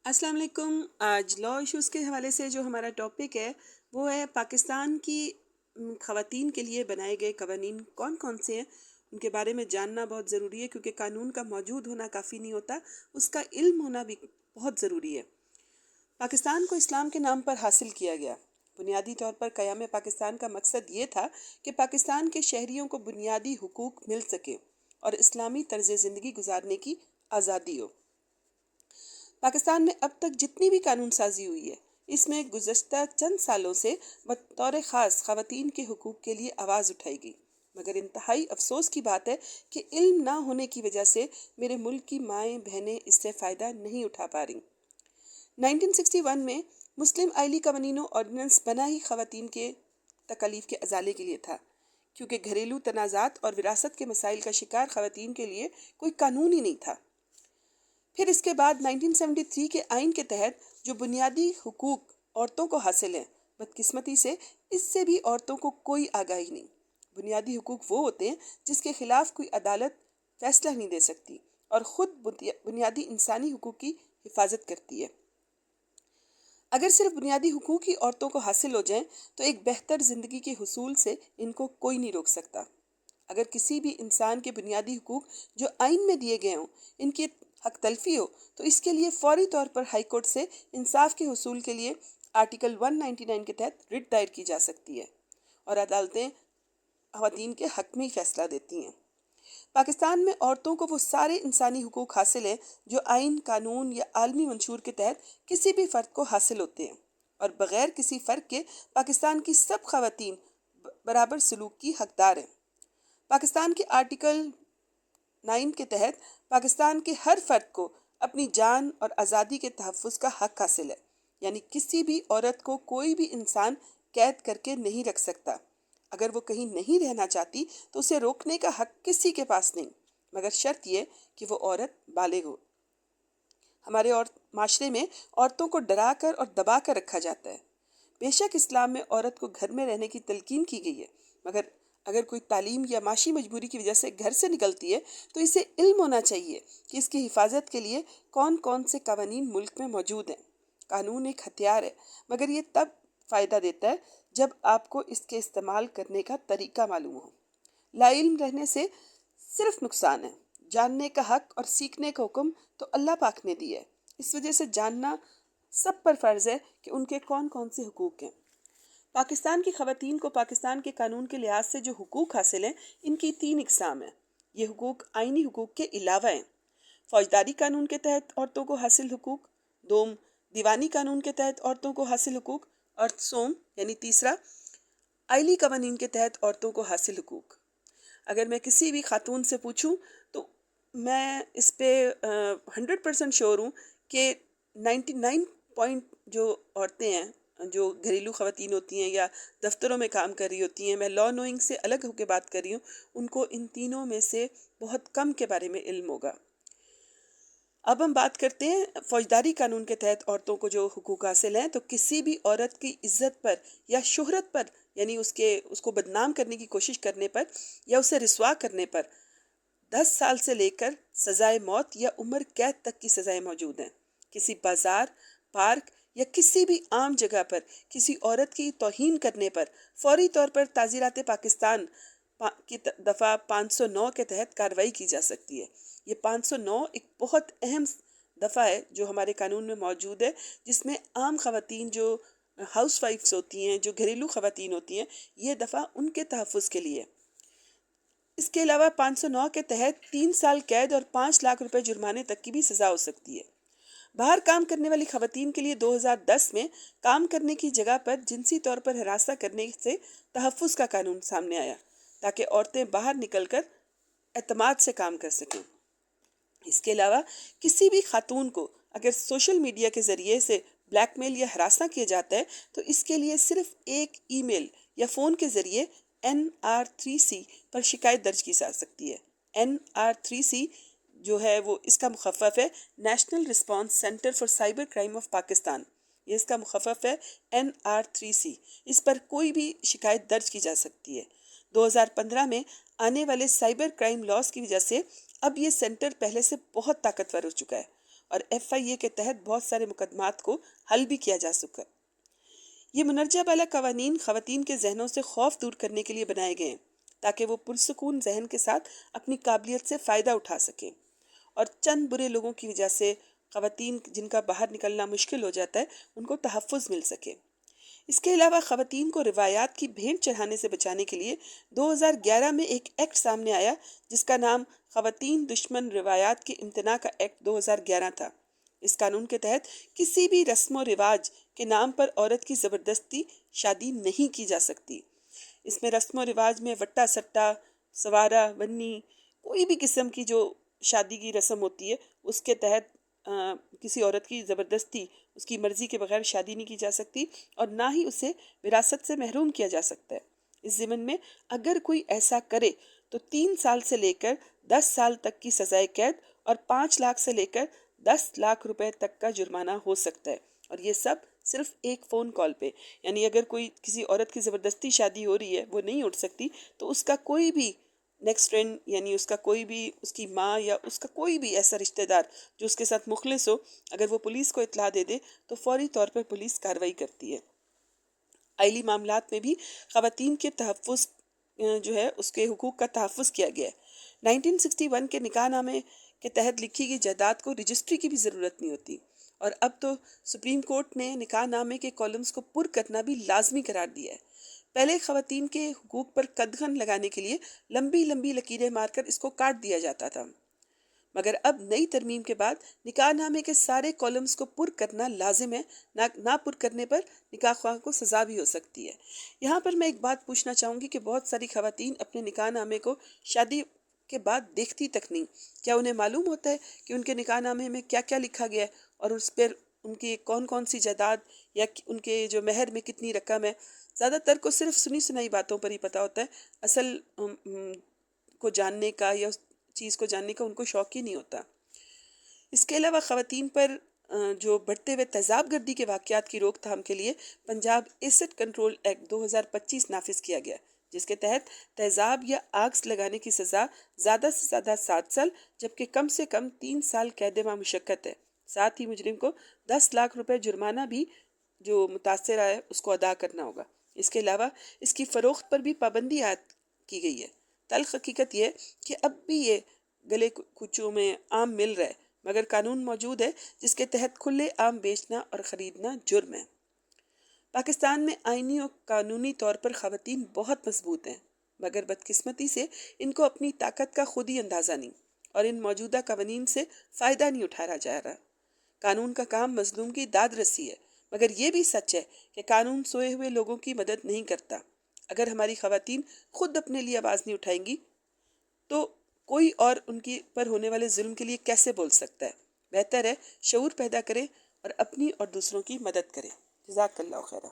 السلام علیکم۔ آج لا ایشوز کے حوالے سے جو ہمارا ٹاپک ہے وہ ہے پاکستان کی خواتین کے لیے بنائے گئے قوانین کون کون سے ہیں، ان کے بارے میں جاننا بہت ضروری ہے، کیونکہ قانون کا موجود ہونا کافی نہیں ہوتا، اس کا علم ہونا بھی بہت ضروری ہے۔ پاکستان کو اسلام کے نام پر حاصل کیا گیا۔ بنیادی طور پر قیام پاکستان کا مقصد یہ تھا کہ پاکستان کے شہریوں کو بنیادی حقوق مل سکے اور اسلامی طرز زندگی گزارنے کی آزادی ہو۔ پاکستان میں اب تک جتنی بھی قانون سازی ہوئی ہے، اس میں گزشتہ چند سالوں سے بطور خاص خواتین کے حقوق کے لیے آواز اٹھائی گئی، مگر انتہائی افسوس کی بات ہے کہ علم نہ ہونے کی وجہ سے میرے ملک کی مائیں بہنیں اس سے فائدہ نہیں اٹھا پا رہی۔ 1961 میں مسلم آئلی قوانینوں آرڈیننس بنا ہی خواتین کے تکالیف کے ازالے کے لیے تھا، کیونکہ گھریلو تنازعات اور وراثت کے مسائل کا شکار خواتین کے لیے کوئی قانون ہی نہیں تھا۔ پھر اس کے بعد 1973 کے آئین کے تحت جو بنیادی حقوق عورتوں کو حاصل ہیں، بدقسمتی سے اس سے بھی عورتوں کو کوئی آگاہی نہیں۔ بنیادی حقوق وہ ہوتے ہیں جس کے خلاف کوئی عدالت فیصلہ نہیں دے سکتی اور خود بنیادی انسانی حقوق کی حفاظت کرتی ہے۔ اگر صرف بنیادی حقوق ہی عورتوں کو حاصل ہو جائیں تو ایک بہتر زندگی کے حصول سے ان کو کوئی نہیں روک سکتا۔ اگر کسی بھی انسان کے بنیادی حقوق جو آئین میں دیے گئے ہوں ان کی حق تلفی ہو تو اس کے لیے فوری طور پر ہائی کورٹ سے انصاف کے حصول کے لیے آرٹیکل 199 کے تحت رٹ دائر کی جا سکتی ہے اور عدالتیں خواتین کے حق میں ہی فیصلہ دیتی ہیں۔ پاکستان میں عورتوں کو وہ سارے انسانی حقوق حاصل ہیں جو آئین، قانون یا عالمی منشور کے تحت کسی بھی فرد کو حاصل ہوتے ہیں، اور بغیر کسی فرق کے پاکستان کی سب خواتین برابر سلوک کی حقدار ہیں۔ پاکستان کے آرٹیکل 9 کے تحت پاکستان کے ہر فرد کو اپنی جان اور آزادی کے تحفظ کا حق حاصل ہے، یعنی کسی بھی عورت کو کوئی بھی انسان قید کر کے نہیں رکھ سکتا۔ اگر وہ کہیں نہیں رہنا چاہتی تو اسے روکنے کا حق کسی کے پاس نہیں، مگر شرط یہ کہ وہ عورت بالغ ہو۔ ہمارے معاشرے میں عورتوں کو ڈرا کر اور دبا کر رکھا جاتا ہے۔ بے شک اسلام میں عورت کو گھر میں رہنے کی تلقین کی گئی ہے، مگر اگر کوئی تعلیم یا معاشی مجبوری کی وجہ سے گھر سے نکلتی ہے تو اسے علم ہونا چاہیے کہ اس کی حفاظت کے لیے کون کون سے قوانین ملک میں موجود ہیں۔ قانون ایک ہتھیار ہے، مگر یہ تب فائدہ دیتا ہے جب آپ کو اس کے استعمال کرنے کا طریقہ معلوم ہو۔ لا علم رہنے سے صرف نقصان ہے۔ جاننے کا حق اور سیکھنے کا حکم تو اللہ پاک نے دیا ہے، اس وجہ سے جاننا سب پر فرض ہے کہ ان کے کون کون سے حقوق ہیں۔ پاکستان کی خواتین کو پاکستان کے قانون کے لحاظ سے جو حقوق حاصل ہیں ان کی 3 اقسام ہیں۔ یہ حقوق آئینی حقوق کے علاوہ ہیں۔ فوجداری قانون کے تحت عورتوں کو حاصل حقوق، دوم دیوانی قانون کے تحت عورتوں کو حاصل حقوق، اور سوم یعنی تیسرا آئلی قوانین کے تحت عورتوں کو حاصل حقوق۔ اگر میں کسی بھی خاتون سے پوچھوں تو میں اس پہ 100% شور ہوں کہ 99 پوائنٹ جو عورتیں ہیں جو گھریلو خواتین ہوتی ہیں یا دفتروں میں کام کر رہی ہوتی ہیں، میں لا نوئنگ سے الگ ہو کے بات کر رہی ہوں، ان کو ان تینوں میں سے بہت کم کے بارے میں علم ہوگا۔ اب ہم بات کرتے ہیں فوجداری قانون کے تحت عورتوں کو جو حقوق حاصل ہیں، تو کسی بھی عورت کی عزت پر یا شہرت پر، یعنی اس کو بدنام کرنے کی کوشش کرنے پر یا اسے رسوا کرنے پر 10 سال سے لے کر سزائے موت یا عمر قید تک کی سزائیں موجود ہیں۔ کسی بازار، پارک یا کسی بھی عام جگہ پر کسی عورت کی توہین کرنے پر فوری طور پر تعزیرات پاکستان کی دفعہ 509 کے تحت کارروائی کی جا سکتی ہے۔ یہ 509 ایک بہت اہم دفعہ ہے جو ہمارے قانون میں موجود ہے، جس میں عام خواتین جو ہاؤس وائفز ہوتی ہیں، جو گھریلو خواتین ہوتی ہیں، یہ دفعہ ان کے تحفظ کے لیے۔ اس کے علاوہ 509 کے تحت 3 سال قید اور 5 لاکھ روپے جرمانے تک کی بھی سزا ہو سکتی ہے۔ باہر کام کرنے والی خواتین کے لیے 2010 میں کام کرنے کی جگہ پر جنسی طور پر ہراساں کرنے سے تحفظ کا قانون سامنے آیا، تاکہ عورتیں باہر نکل کر اعتماد سے کام کر سکیں۔ اس کے علاوہ کسی بھی خاتون کو اگر سوشل میڈیا کے ذریعے سے بلیک میل یا ہراساں کیا جاتا ہے تو اس کے لیے صرف ایک ای میل یا فون کے ذریعے NR3C پر شکایت درج کی جا سکتی ہے۔ NR3C جو ہے وہ اس کا مخفف ہے national response centre for cyber crime of Pakistan, یہ اس کا مخفف ہے NR3C۔ اس پر کوئی بھی شکایت درج کی جا سکتی ہے۔ 2015 میں آنے والے سائبر کرائم لاز کی وجہ سے اب یہ سینٹر پہلے سے بہت طاقتور ہو چکا ہے اور FIA کے تحت بہت سارے مقدمات کو حل بھی کیا جا سکا۔ یہ مندرجہ بالا قوانین خواتین کے ذہنوں سے خوف دور کرنے کے لیے بنائے گئے ہیں تاکہ وہ پرسکون ذہن کے ساتھ اپنی قابلیت سے فائدہ اٹھا سکیں، اور چند برے لوگوں کی وجہ سے خواتین جن کا باہر نکلنا مشکل ہو جاتا ہے ان کو تحفظ مل سکے۔ اس کے علاوہ خواتین کو روایات کی بھینٹ چڑھانے سے بچانے کے لیے 2011 میں ایک ایکٹ سامنے آیا جس کا نام خواتین دشمن روایات کے امتناع کا ایکٹ 2011 تھا۔ اس قانون کے تحت کسی بھی رسم و رواج کے نام پر عورت کی زبردستی شادی نہیں کی جا سکتی۔ اس میں رسم و رواج میں وٹا سٹا، سوارا، ونی، کوئی بھی قسم کی جو شادی کی رسم ہوتی ہے اس کے تحت کسی عورت کی زبردستی اس کی مرضی کے بغیر شادی نہیں کی جا سکتی، اور نہ ہی اسے وراثت سے محروم کیا جا سکتا ہے۔ اس ضمن میں اگر کوئی ایسا کرے تو 3 سال سے لے کر 10 سال تک کی سزائے قید اور 5 لاکھ سے لے کر 10 لاکھ روپے تک کا جرمانہ ہو سکتا ہے، اور یہ سب صرف ایک فون کال پہ۔ یعنی اگر کوئی کسی عورت کی زبردستی شادی ہو رہی ہے، وہ نہیں اٹھ سکتی، تو اس کا کوئی بھی نیکسٹ فرینڈ، یعنی اس کا کوئی بھی، اس کی ماں یا اس کا کوئی بھی ایسا رشتہ دار جو اس کے ساتھ مخلص ہو، اگر وہ پولیس کو اطلاع دے دے تو فوری طور پر پولیس کارروائی کرتی ہے۔ آئلی معاملات میں بھی خواتین کے تحفظ جو ہے اس کے حقوق کا تحفظ کیا گیا ہے۔ 1961 کے نکاح نامے کے تحت لکھی گئی جائیداد کو رجسٹری کی بھی ضرورت نہیں ہوتی، اور اب تو سپریم کورٹ نے نکاح نامے کے کالمز کو پر کرنا بھی لازمی قرار دیا ہے۔ پہلے خواتین کے حقوق پر قدغن لگانے کے لیے لمبی لمبی لکیریں مار کر اس کو کاٹ دیا جاتا تھا، مگر اب نئی ترمیم کے بعد نکاح نامے کے سارے کالمز کو پر کرنا لازم ہے، نہ پر کرنے پر نکاح خواہ کو سزا بھی ہو سکتی ہے۔ یہاں پر میں ایک بات پوچھنا چاہوں گی کہ بہت ساری خواتین اپنے نکاح نامے کو شادی کے بعد دیکھتی تک نہیں۔ کیا انہیں معلوم ہوتا ہے کہ ان کے نکاح نامے میں کیا کیا لکھا گیا ہے، اور اس پر ان کی کون کون سی جائیداد یا ان کے جو مہر میں کتنی رقم ہے؟ زیادہ تر کو صرف سنی سنائی باتوں پر ہی پتہ ہوتا ہے، اصل کو جاننے کا یا اس چیز کو جاننے کا ان کو شوق ہی نہیں ہوتا۔ اس کے علاوہ خواتین پر جو بڑھتے ہوئے تیزاب گردی کے واقعات کی روک تھام کے لیے پنجاب ایسڈ کنٹرول ایکٹ 2025 نافذ کیا گیا، جس کے تحت تیزاب یا آگ لگانے کی سزا زیادہ سے زیادہ 7 سال جبکہ کم سے کم 3 سال قید ماں مشقت ہے۔ ساتھ ہی مجرم کو 10 لاکھ روپے جرمانہ بھی جو متاثرہ ہے اس کو ادا کرنا ہوگا۔ اس کے علاوہ اس کی فروخت پر بھی پابندی عائد کی گئی ہے۔ تلخ حقیقت یہ کہ اب بھی یہ گلے کوچوں میں عام مل رہا ہے، مگر قانون موجود ہے جس کے تحت کھلے عام بیچنا اور خریدنا جرم ہے۔ پاکستان میں آئینی اور قانونی طور پر خواتین بہت مضبوط ہیں، مگر بدقسمتی سے ان کو اپنی طاقت کا خود ہی اندازہ نہیں، اور ان موجودہ قوانین سے فائدہ نہیں اٹھایا جا رہا۔ قانون کا کام مظلوم کی داد رسی ہے، مگر یہ بھی سچ ہے کہ قانون سوئے ہوئے لوگوں کی مدد نہیں کرتا۔ اگر ہماری خواتین خود اپنے لیے آواز نہیں اٹھائیں گی تو کوئی اور ان کی پر ہونے والے ظلم کے لیے کیسے بول سکتا ہے؟ بہتر ہے شعور پیدا کریں اور اپنی اور دوسروں کی مدد کریں۔ جزاک اللہ خیرہ۔